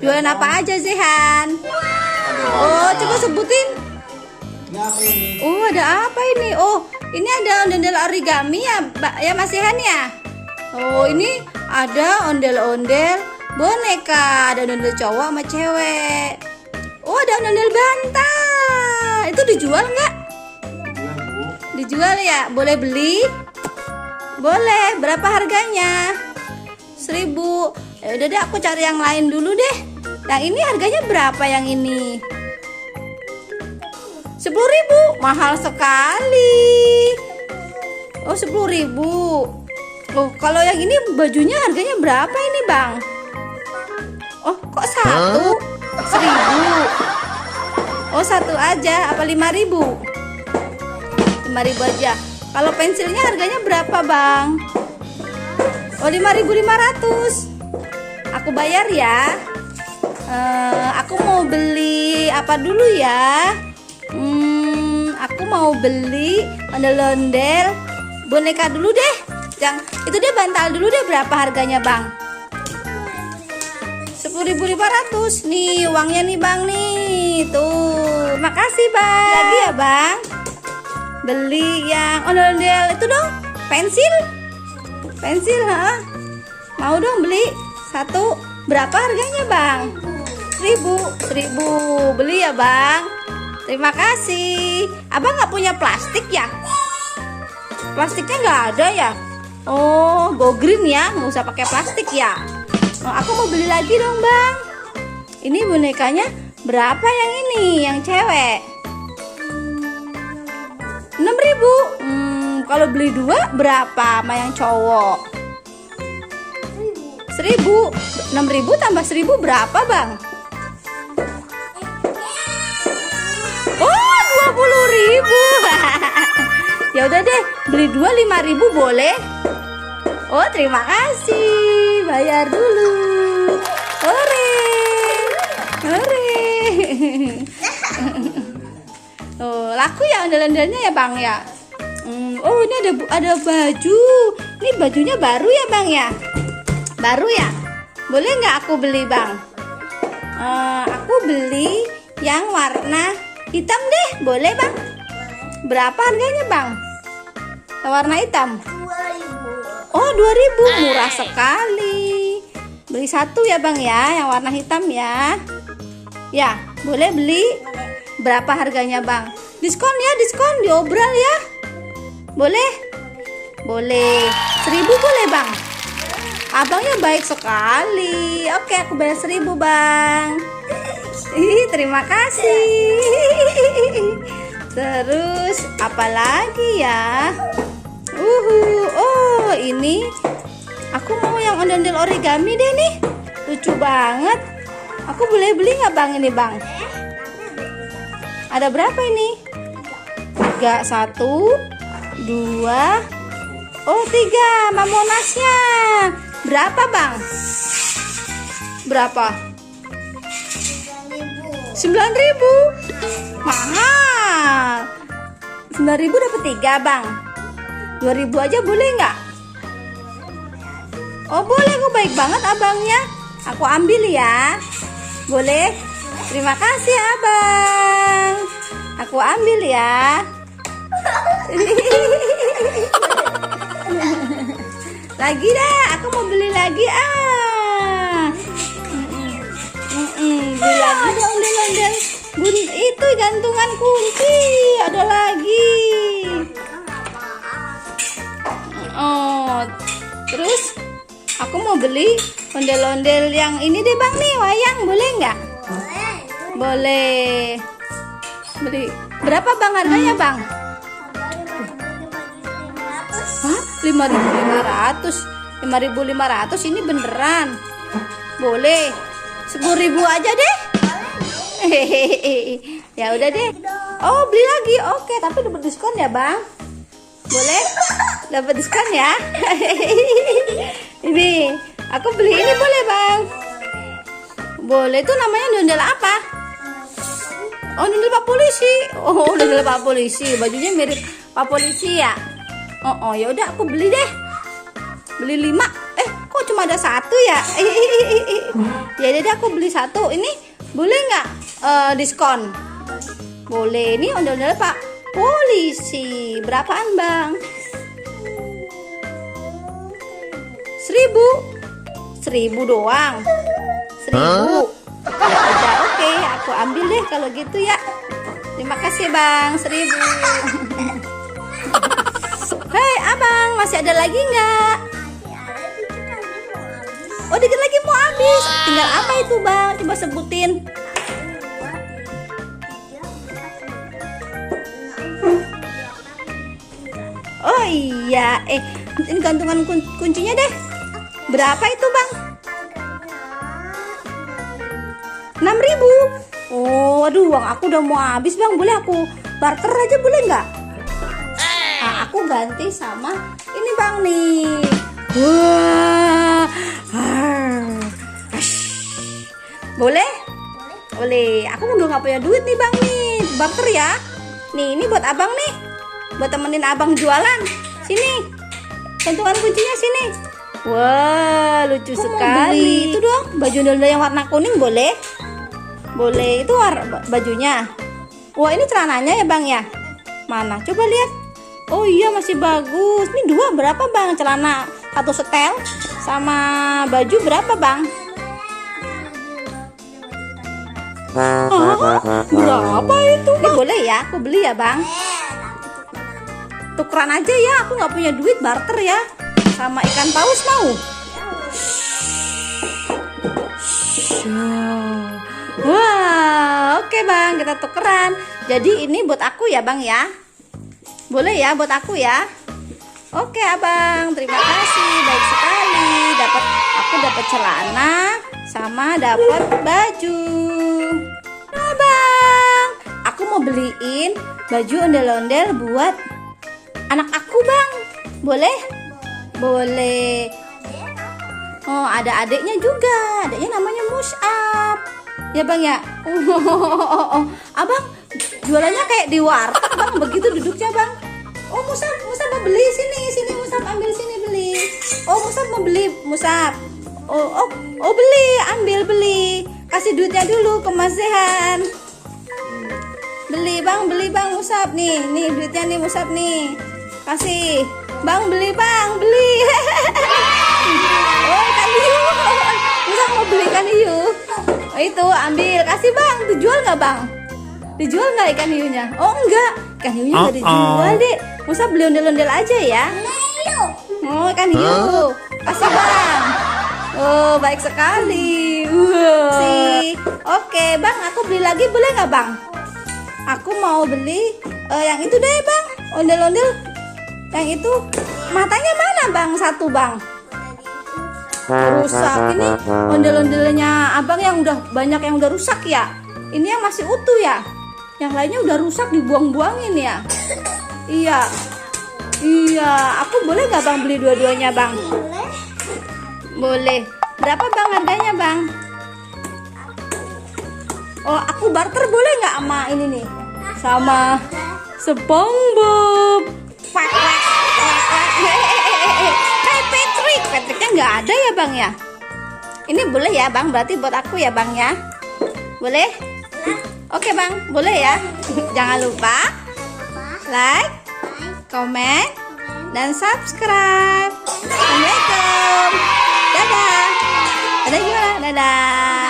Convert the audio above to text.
Jualan apa aja sih, Han? Oh, coba sebutin. Oh, ada apa ini? Oh, ini ada ondel-ondel origami ya, ya Mas Han ya? Oh, ini ada ondel-ondel boneka, ada ondel cowok sama cewek. Oh, ada ondel bantal. Itu dijual nggak? Dijual ya? Boleh beli? Boleh. Berapa harganya? 1.000. Ya udah deh, aku cari yang lain dulu deh. Yang ini harganya berapa yang ini? 10.000. Mahal sekali. Oh, 10.000. Oh, kalau yang ini bajunya harganya berapa ini, Bang? Oh, kok satu? 1.000. Oh, satu aja. Apa 5.000? 5.000 aja. Kalau pensilnya harganya berapa, Bang? Oh, 5.500. Aku bayar ya. Aku mau beli apa dulu ya? Aku mau beli ondel-ondel boneka dulu deh. Yang itu deh, bantal dulu deh. Berapa harganya, Bang? 10.500. Nih uangnya nih, Bang nih. Tuh, makasih, Bang. Lagi ya, Bang. Beli yang ondel-ondel itu dong. Pensil. Pensil, ha? Mau dong beli satu. Berapa harganya, Bang? 1.000. Beli ya, Bang. Terima kasih. Abang nggak punya plastik ya? Plastiknya nggak ada ya? Oh, go green ya, nggak usah pakai plastik ya. Oh, aku mau beli lagi dong, Bang. Ini bonekanya berapa yang ini, yang cewek? 6.000. Kalau beli dua berapa sama yang cowok? 1.000. 6.000 tambah 1.000 berapa, Bang? Oh, 20.000. Ya udah deh, beli dua 5.000 boleh? Oh, terima kasih. Bayar dulu. Hore. Hore. Oh, laku ya ondel-ondelnya ya, Bang ya? Oh, ini ada baju. Ini bajunya baru ya, Bang ya? Baru ya? Boleh nggak aku beli, Bang? Aku beli yang warna hitam deh. Boleh, Bang? Berapa harganya, Bang? Warna hitam? 2.000. Oh, 2.000. Murah sekali. Beli satu ya, Bang ya, yang warna hitam ya. Ya, boleh beli. Berapa harganya, Bang? Diskon ya, diskon, diobral ya. Boleh? Boleh. 1.000 boleh, Bang? Abangnya baik sekali. Oke, aku bayar 1.000, Bang. Terima kasih. Terus apa lagi ya? Oh, ini aku mau yang ondel-ondel origami deh nih. Lucu banget. Aku boleh beli nggak, Bang, ini, Bang? Ada berapa ini? 3, 1, 2. Oh, 3. Mamonasnya. Berapa, Bang? Berapa? 9.000. Mahal. 9.000 dapat 3, Bang. 2.000 aja boleh nggak? Oh, boleh. Kok baik banget abangnya. Aku ambil ya. Boleh? Terima kasih, Abang. Aku ambil ya. Lagi dah, aku mau beli lagi beli lagi deh ondel-ondel. Itu gantungan kunci. Ada lagi. Oh, terus aku mau beli ondel-ondel yang ini deh, Bang nih, wayang. Boleh nggak? Boleh. Boleh. Beli. Berapa, Bang, harganya, Bang? Hah? 5.500. 5.500 ini beneran. Boleh. 10.000 aja deh. Ya udah deh. Oh, beli lagi. Oke, tapi dapat diskon ya, Bang? Boleh? Dapat diskon ya? Ini, aku beli ini boleh, Bang? Boleh. Itu namanya ondel apa? Oh, ondel Pak Polisi. Oh, ondel Pak Polisi. Bajunya mirip Pak Polisi ya? Oh, ya udah aku beli deh. Beli 5. Kok cuma cuma ada satu ya. Ya jadi aku beli satu. Ini boleh nggak diskon? Boleh. Ini ondel-ondel Pak Polisi. Berapaan Bang? 1.000 doang. 1.000. Ya udah, oke, aku ambil deh kalau gitu ya. Terima kasih Bang, 1.000. Hei Abang, masih ada lagi nggak? Oh, dikit lagi mau habis. Tinggal apa itu Bang? Coba sebutin. Oh iya, ini gantungan kuncinya deh. Berapa itu Bang? 6.000. Oh, aduh, uang aku udah mau habis Bang. Boleh aku barter aja boleh nggak? Nah, aku ganti sama ini Bang nih. Wah, boleh? Boleh. Aku udah nggak punya duit nih Bang nih. Barter ya. Nih, ini buat Abang nih. Buat temenin Abang jualan. Sini. Gantungan kuncinya sini. Wah, lucu sekali. Itu dong, baju ondel-ondel yang warna kuning boleh? Boleh. Itu bajunya. Wah, ini celananya ya Bang ya? Mana? Coba lihat. Oh iya, masih bagus. Ini dua berapa Bang? Celana satu setel sama baju berapa Bang? Berapa itu Bang? Ini boleh ya? Aku beli ya Bang. Tukeran aja ya, aku nggak punya duit, barter ya. Sama ikan paus mau? Wah, oke Bang, kita tukeran. Jadi ini buat aku ya Bang ya. Boleh ya buat aku ya. Oke Abang, terima kasih, baik sekali. Aku dapat celana sama dapat baju. Abang, aku mau beliin baju ondel-ondel buat anak aku Bang. Boleh? Boleh. Oh, ada adiknya juga. Adiknya namanya Mus'ab. Ya Bang ya. Abang jualannya kayak di warteg Bang. Begitu duduknya Bang. Oh, Mus'ab mau beli sini Mus'ab, ambil sini beli. Oh, Mus'ab mau beli, Mus'ab. Oh beli, ambil beli. Kasih duitnya dulu ke Mas Zehan. Beli Bang Mus'ab nih. Nih duitnya nih Mus'ab nih. Kasih. Bang beli Bang, beli. Oh, ikan hiu. Mus'ab mau beli ikan hiu. Oh, itu ambil, kasih Bang. Dijual nggak Bang? Dijual nggak ikan hiunya? Oh enggak, ikan hiunya nggak dijual deh. Mus'ab beli ondel-ondel aja ya. Oh, ikan hiu. Kasih Bang. Oh, baik sekali. Oke Bang, aku beli lagi boleh nggak Bang? Aku mau beli yang itu deh Bang, ondel-ondel. Yang itu matanya mana Bang? Satu Bang. Rusak. Ini ondel-ondelnya Abang yang udah banyak yang udah rusak ya. Ini yang masih utuh ya. Yang lainnya udah rusak dibuang-buangin ya. Iya. Aku boleh nggak Bang beli dua-duanya Bang? Boleh. Berapa Bang harganya Bang? Oh, aku barter boleh nggak sama ini nih? Sama SpongeBob. Patricknya nggak ada ya Bang ya. Ini boleh ya Bang, berarti buat aku ya Bang ya. Boleh? Oke Bang, boleh ya. Jangan lupa like, komen, dan subscribe. Assalamualaikum. Dadah. Dadah gimana? Dadah.